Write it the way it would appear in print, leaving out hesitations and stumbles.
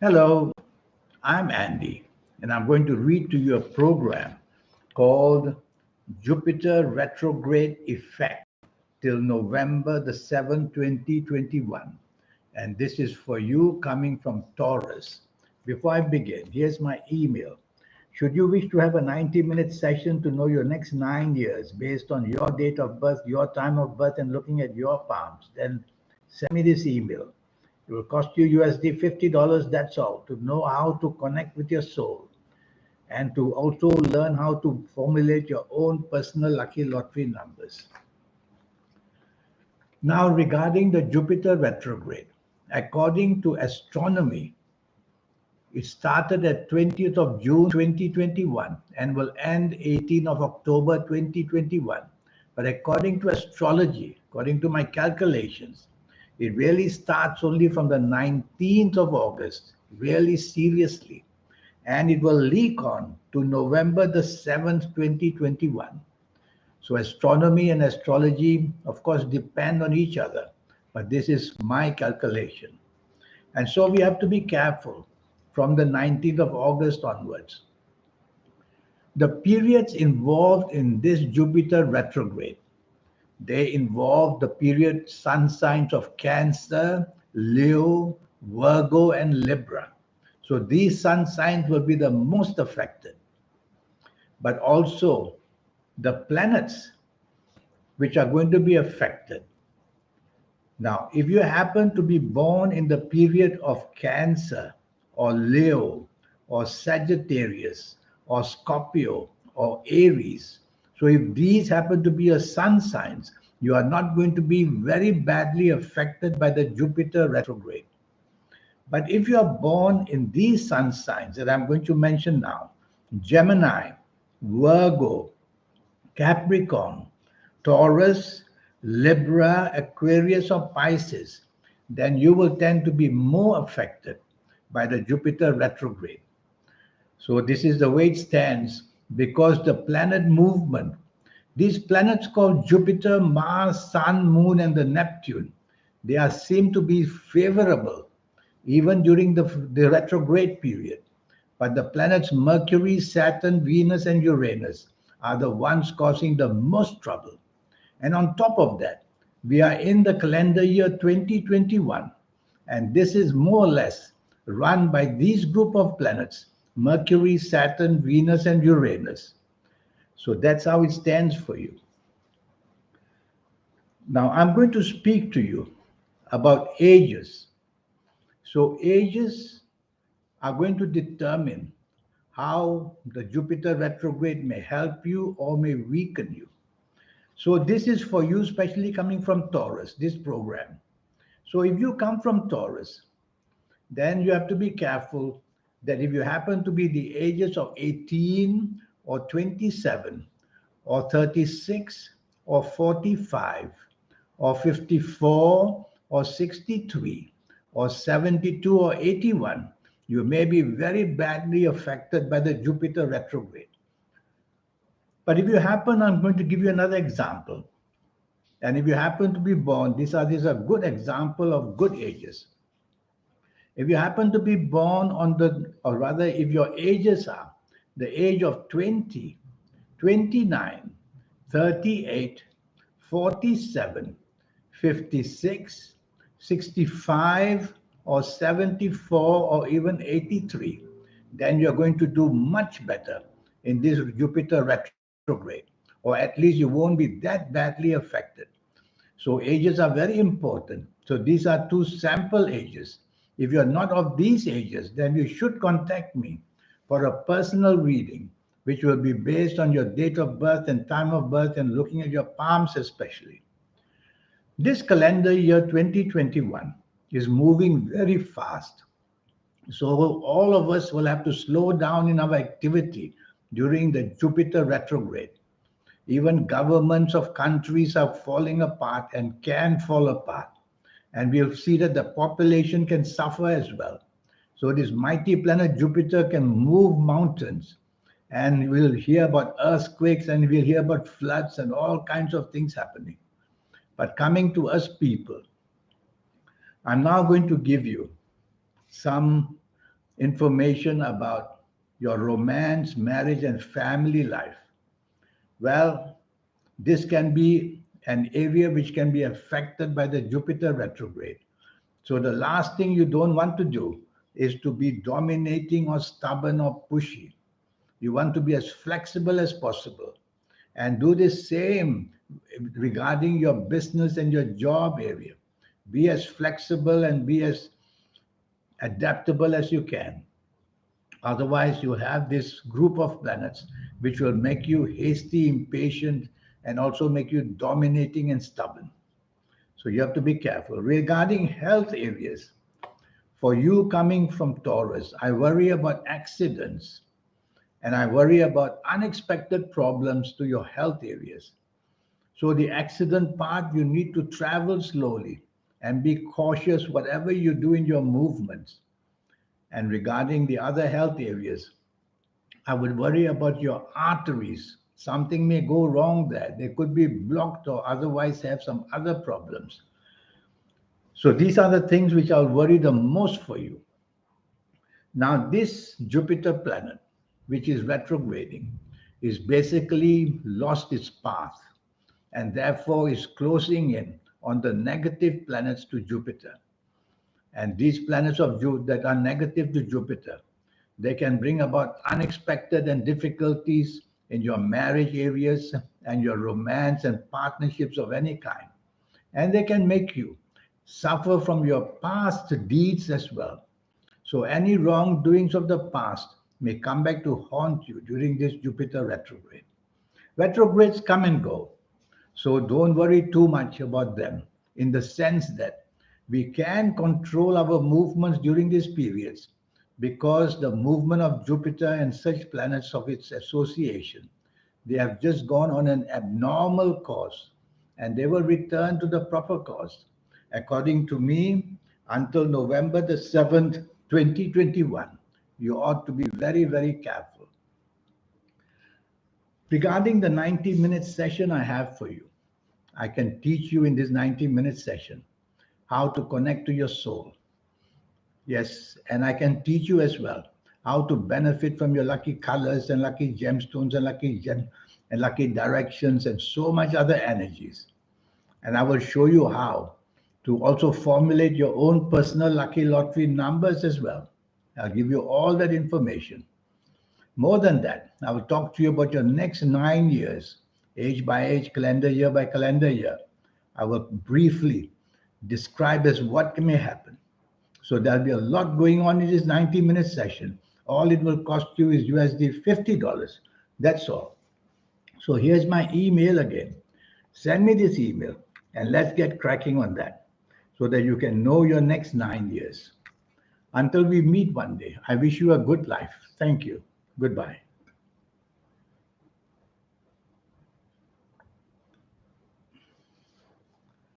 Hello, I'm Andy, and I'm going to read to you a program called Jupiter Retrograde Effect till November the 7th, 2021. And this is for you coming from Taurus. Before I begin, here's my email. Should you wish to have a 90-minute session to know your next 9 years based on your date of birth, your time of birth, and looking at your palms, then send me this email. It will cost you USD $50, that's all, to know how to connect with your soul and to also learn how to formulate your own personal lucky lottery numbers. Now, regarding the Jupiter retrograde, according to astronomy, it started at 20th of June 2021 and will end 18th of October 2021. But according to astrology, according to my calculations, it really starts only from the 19th of August, really seriously, and it will leak on to November the 7th, 2021. So astronomy and astrology, of course, depend on each other, but this is my calculation. And so we have to be careful from the 19th of August onwards. The periods involved in this Jupiter retrograde, they involve the period sun signs of Cancer, Leo, Virgo, and Libra. So these sun signs will be the most affected, but also the planets which are going to be affected. Now, if you happen to be born in the period of Cancer or Leo or Sagittarius or Scorpio or Aries, so if these happen to be your sun signs, you are not going to be very badly affected by the Jupiter retrograde. But if you are born in these sun signs that I'm going to mention now, Gemini, Virgo, Capricorn, Taurus, Libra, Aquarius, or Pisces, then you will tend to be more affected by the Jupiter retrograde. So, this is the way it stands because the planet movement, these planets called Jupiter, Mars, Sun, Moon, and the Neptune, they are seem to be favorable even during the retrograde period. But the planets Mercury, Saturn, Venus, and Uranus are the ones causing the most trouble. And on top of that, we are in the calendar year 2021, and this is more or less run by these group of planets Mercury, Saturn, Venus, and Uranus. So that's how it stands for you. Now, I'm going to speak to you about ages. So, ages are going to determine how the Jupiter retrograde may help you or may weaken you. So, this is for you, especially coming from Taurus, this program. So, if you come from Taurus, then you have to be careful that if you happen to be the ages of 18 or 27 or 36 or 45 or 54 or 63 or 72 or 81, you may be very badly affected by the Jupiter retrograde. But if you happen, I'm going to give you another example. And if you happen to be born, these are good example of good ages. If you happen to be born on the, or rather, if your ages are the age of 20, 29, 38, 47, 56, 65, or 74, or even 83, then you're going to do much better in this Jupiter retrograde, or at least you won't be that badly affected. So ages are very important. So these are two sample ages. If you're not of these ages, then you should contact me for a personal reading, which will be based on your date of birth and time of birth and looking at your palms especially. This calendar year 2021 is moving very fast. So all of us will have to slow down in our activity during the Jupiter retrograde. Even governments of countries are falling apart and can fall apart. And we'll see that the population can suffer as well. So this mighty planet Jupiter can move mountains. And we'll hear about earthquakes and we'll hear about floods and all kinds of things happening. But coming to us people, I'm now going to give you some information about your romance, marriage, and family life. Well, this can be an area which can be affected by the Jupiter retrograde. So, the last thing you don't want to do is to be dominating or stubborn or pushy. You want to be as flexible as possible and do the same regarding your business and your job area. Be as flexible and be as adaptable as you can. Otherwise, you have this group of planets which will make you hasty, impatient, and also make you dominating and stubborn. So you have to be careful. Regarding health areas, for you coming from Taurus, I worry about accidents and I worry about unexpected problems to your health areas. So the accident part, you need to travel slowly and be cautious whatever you do in your movements. And regarding the other health areas, I would worry about your arteries. Something may go wrong there. They could be blocked or otherwise have some other problems. So these are the things which I'll worry the most for you. Now, this Jupiter planet, which is retrograding, is basically lost its path and therefore is closing in on the negative planets to Jupiter. And these planets that are negative to Jupiter, they can bring about unexpected and difficulties in your marriage areas and your romance and partnerships of any kind. And they can make you suffer from your past deeds as well. So any wrongdoings of the past may come back to haunt you during this Jupiter retrograde. Retrogrades come and go. So don't worry too much about them in the sense that we can control our movements during these periods because the movement of Jupiter and such planets of its association, they have just gone on an abnormal course and they will return to the proper course. According to me, until November the 7th, 2021, you ought to be very, very careful. Regarding the 90-minute session I have for you, I can teach you in this 90-minute session how to connect to your soul. Yes, and I can teach you as well how to benefit from your lucky colors and lucky gemstones and lucky directions and so much other energies. And I will show you how to also formulate your own personal lucky lottery numbers as well. I'll give you all that information. More than that, I will talk to you about your next 9 years, age by age, calendar year by calendar year. I will briefly describe as what may happen. So there'll be a lot going on in this 90-minute session. All it will cost you is USD $50. That's all. So here's my email again. Send me this email and let's get cracking on that so that you can know your next 9 years. Until we meet one day, I wish you a good life. Thank you. Goodbye.